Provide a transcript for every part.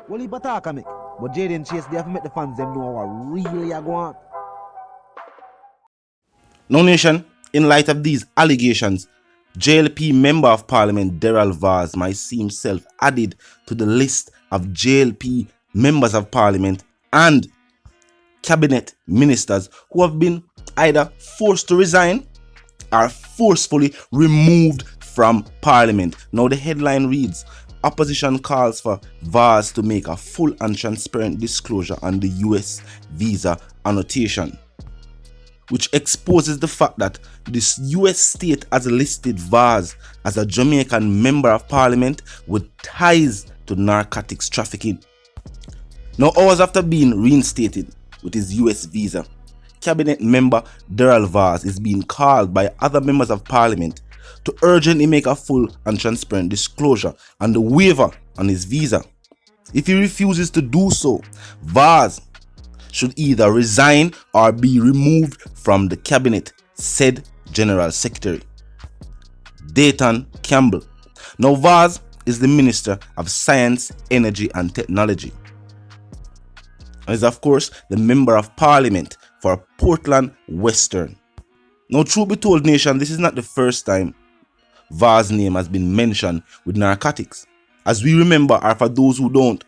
Well, he attack me. But Jaden Chase, they have to make the fans them know what really are going on. No nation, in light of these allegations, JLP Member of Parliament Daryl Vaz might see himself added to the list of JLP Members of Parliament and Cabinet Ministers who have been either forced to resign or forcefully removed from Parliament. Now the headline reads, Opposition calls for Vaz to make a full and transparent disclosure on the US visa annotation, which exposes the fact that this US state has listed Vaz as a Jamaican member of parliament with ties to narcotics trafficking. Now, hours after being reinstated with his US visa, cabinet member Daryl Vaz is being called by other members of parliament to urgently make a full and transparent disclosure on the waiver on his visa. If he refuses to do so, Vaz should either resign or be removed from the cabinet, said General Secretary Dayton Campbell. Now, Vaz is the Minister of Science, Energy and Technology, and is of course the Member of Parliament for Portland Western. Now, truth be told, nation, this is not the first time Vaz's name has been mentioned with narcotics. As we remember, or for those who don't,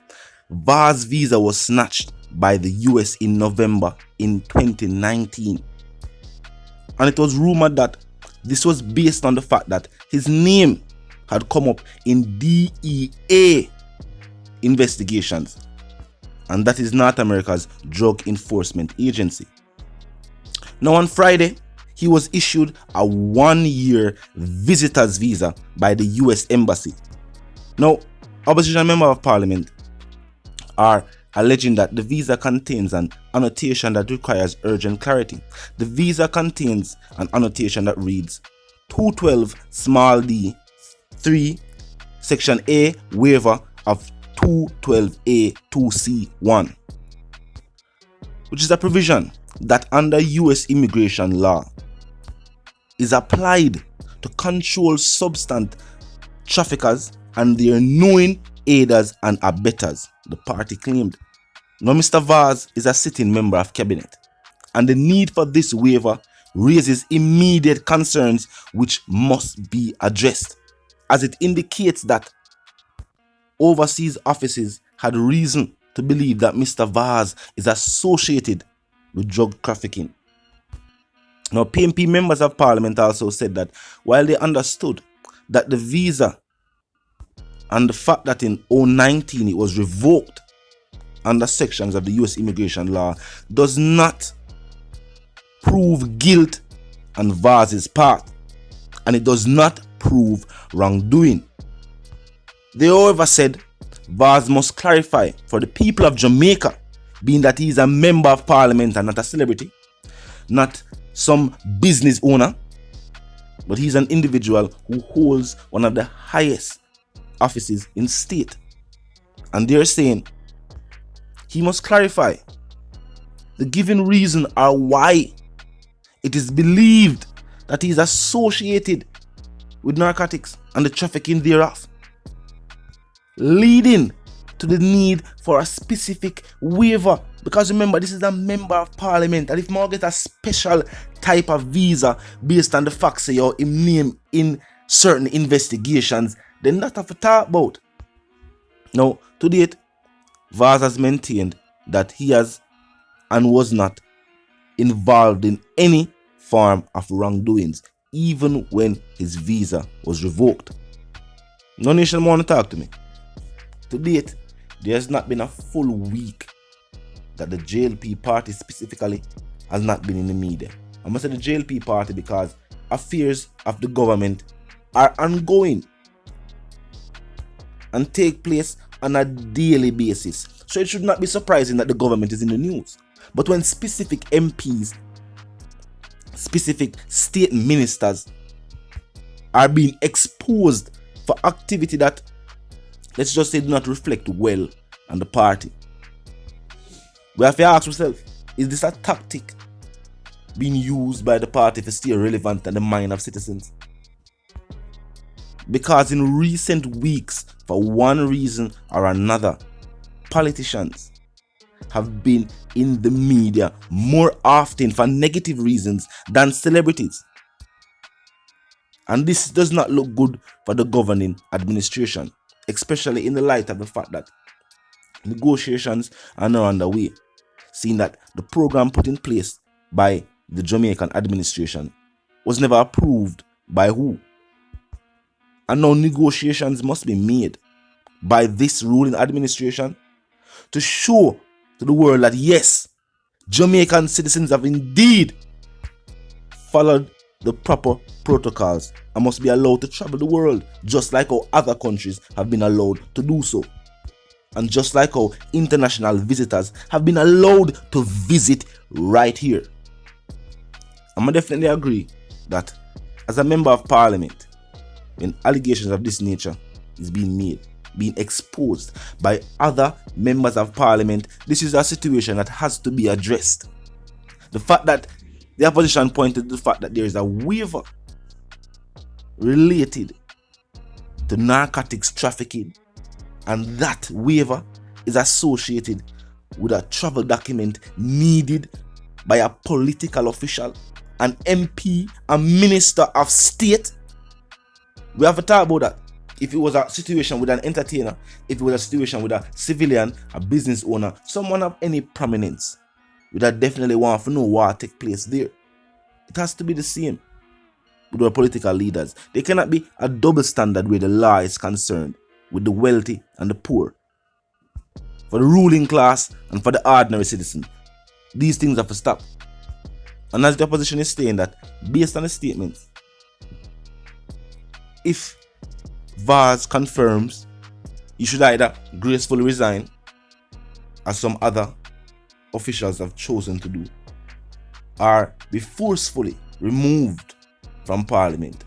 Vaz's visa was snatched by the US in November in 2019. And it was rumored that this was based on the fact that his name had come up in DEA investigations, and that is North America's Drug Enforcement Agency. Now on Friday, he was issued a 1-year visitor's visa by the US Embassy. Now, opposition member of parliament are alleging that the visa contains an annotation that requires urgent clarity. The visa contains an annotation that reads 212 small d 3 section A waiver of 212A 2C1, which is a provision that under US immigration law is applied to control substance traffickers and their knowing aiders and abettors, the party claimed. Now, Mr. Vaz is a sitting member of cabinet, and the need for this waiver raises immediate concerns which must be addressed, as it indicates that overseas offices had reason to believe that Mr. Vaz is associated with drug trafficking. Now, PNP members of parliament also said that while they understood that the visa and the fact that in 2019 it was revoked under sections of the US immigration law does not prove guilt on Vaz's part, and it does not prove wrongdoing. They, however, said Vaz must clarify for the people of Jamaica, being that he is a member of parliament and not a celebrity, not some business owner, but he's an individual who holds one of the highest offices in state. And they're saying he must clarify the given reason or why it is believed that he is associated with narcotics and the trafficking thereof, leading to the need for a specific waiver. Because remember, this is a member of parliament, and if more get a special type of visa based on the facts of your name in certain investigations, then that have to talk about. Now, to date, Vaz has maintained that he has and was not involved in any form of wrongdoings, even when his visa was revoked. No nation want to talk to me. To date, there has not been a full week that the JLP party specifically has not been in the media. I must say the JLP party because affairs of the government are ongoing and take place on a daily basis. So it should not be surprising that the government is in the news. But when specific MPs, specific state ministers are being exposed for activity that, let's just say, do not reflect well on the party, we have to ask ourselves, is this a tactic being used by the party to stay relevant in the mind of citizens? Because in recent weeks, for one reason or another, politicians have been in the media more often for negative reasons than celebrities. And this does not look good for the governing administration, especially in the light of the fact that negotiations are now underway, seeing that the program put in place by the Jamaican administration was never approved by who? And now negotiations must be made by this ruling administration to show to the world that yes, Jamaican citizens have indeed followed the proper protocols and must be allowed to travel the world, just like how other countries have been allowed to do so. And just like how international visitors have been allowed to visit right here. I'm gonna definitely agree that as a member of parliament, when allegations of this nature is being made, being exposed by other members of parliament, this is a situation that has to be addressed. The fact that the opposition pointed to the fact that there is a waiver related to narcotics trafficking, and that waiver is associated with a travel document needed by a political official, an MP, a minister of state. We have to talk about that. If it was a situation with an entertainer, if it was a situation with a civilian, a business owner, someone of any prominence, we would definitely want to know what take place there. It has to be the same with our political leaders. There cannot be a double standard where the law is concerned with the wealthy and the poor. For the ruling class and for the ordinary citizen, these things have to stop. And as the opposition is saying that, based on the statements, if Vaz confirms, you should either gracefully resign, as some other officials have chosen to do, or be forcefully removed from parliament,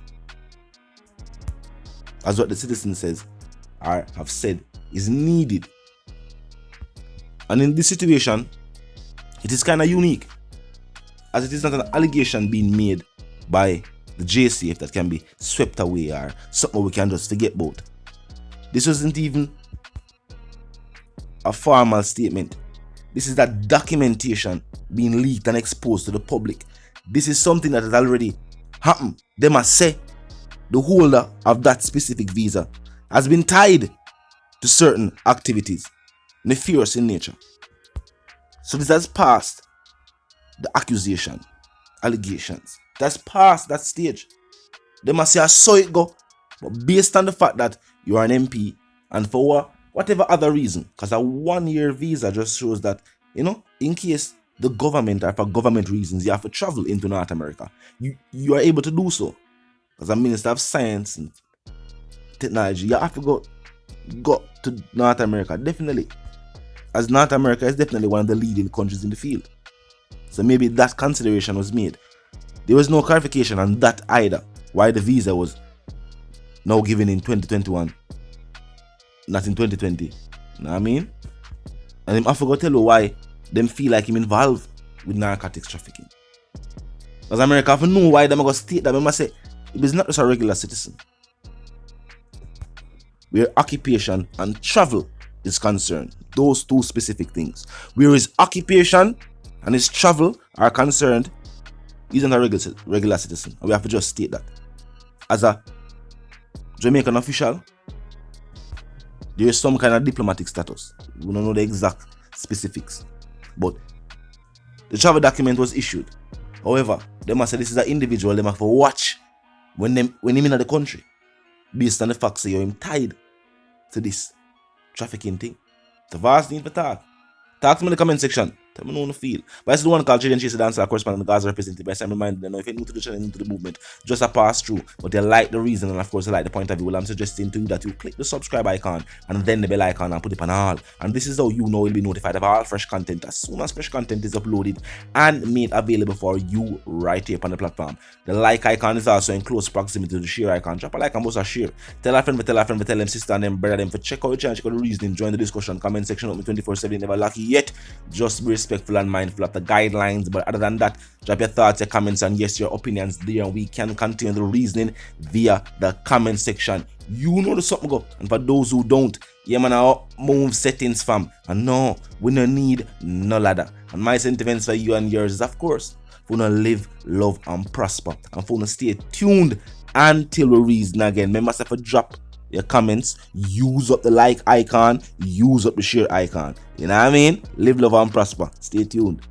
as what the citizen says or have said is needed. And in this situation, it is kind of unique, as it is not an allegation being made by the JCF that can be swept away or something we can just forget about. This wasn't even a formal statement. This is that documentation being leaked and exposed to the public. This is something that has already happened. They must say the holder of that specific visa has been tied to certain activities, nefarious in nature. So this has passed the accusation, allegations. That's past that stage. They must say, I saw it go. But based on the fact that you are an MP, and for whatever other reason, because a 1-year visa just shows that, in case the government, or for government reasons, you have to travel into North America, you are able to do so. As a Minister of Science and Technology, you have to go to North America, definitely. As North America is definitely one of the leading countries in the field. So maybe that consideration was made. There was no clarification on that either, why the visa was now given in 2021, not in 2020. You know what I mean? And I forgot to tell you why them feel like him involved with narcotics trafficking. Because America have to know why them go state that. They must say, it is not just a regular citizen. Where occupation and travel is concerned, those two specific things. Where his occupation and his travel are concerned, he's not a regular citizen. And we have to just state that. As a Jamaican official, there is some kind of diplomatic status. We don't know the exact specifics. But the travel document was issued. However, they must say this is an individual they must watch when him in the country. Based on the fact that you're tied to this trafficking thing. The vast need for talk. Talk to me in the comment section. Tell me how you feel. But it's the one called Exp0se Dancer, correspondent of Gaza representative. By some reminder, if you're new to the channel, new to the movement, just a pass through. But you like the reason and of course you like the point of view. Well, I'm suggesting to you that you click the subscribe icon and then the bell icon and put it on all. And this is how you know you'll be notified of all fresh content as soon as fresh content is uploaded and made available for you right here on the platform. The like icon is also in close proximity to the share icon. Drop a like and post a share. Tell a friend, tell them sister and them brother them for check out your channel, check out the reasoning, join the discussion, comment section open 24/7, never lucky yet. Just be respectful and mindful of the guidelines. But other than that, drop your thoughts, your comments, and yes, your opinions there, and we can continue the reasoning via the comment section. You know the something go. And for those who don't, yeah man, I move settings fam. And no, we no need no ladder. And my sentiments for you and yours is of course, for to live, love and prosper. And for to stay tuned until we reason again. Remember to drop your comments, use up the like icon, use up the share icon. You know what I mean? Live, love and prosper. Stay tuned.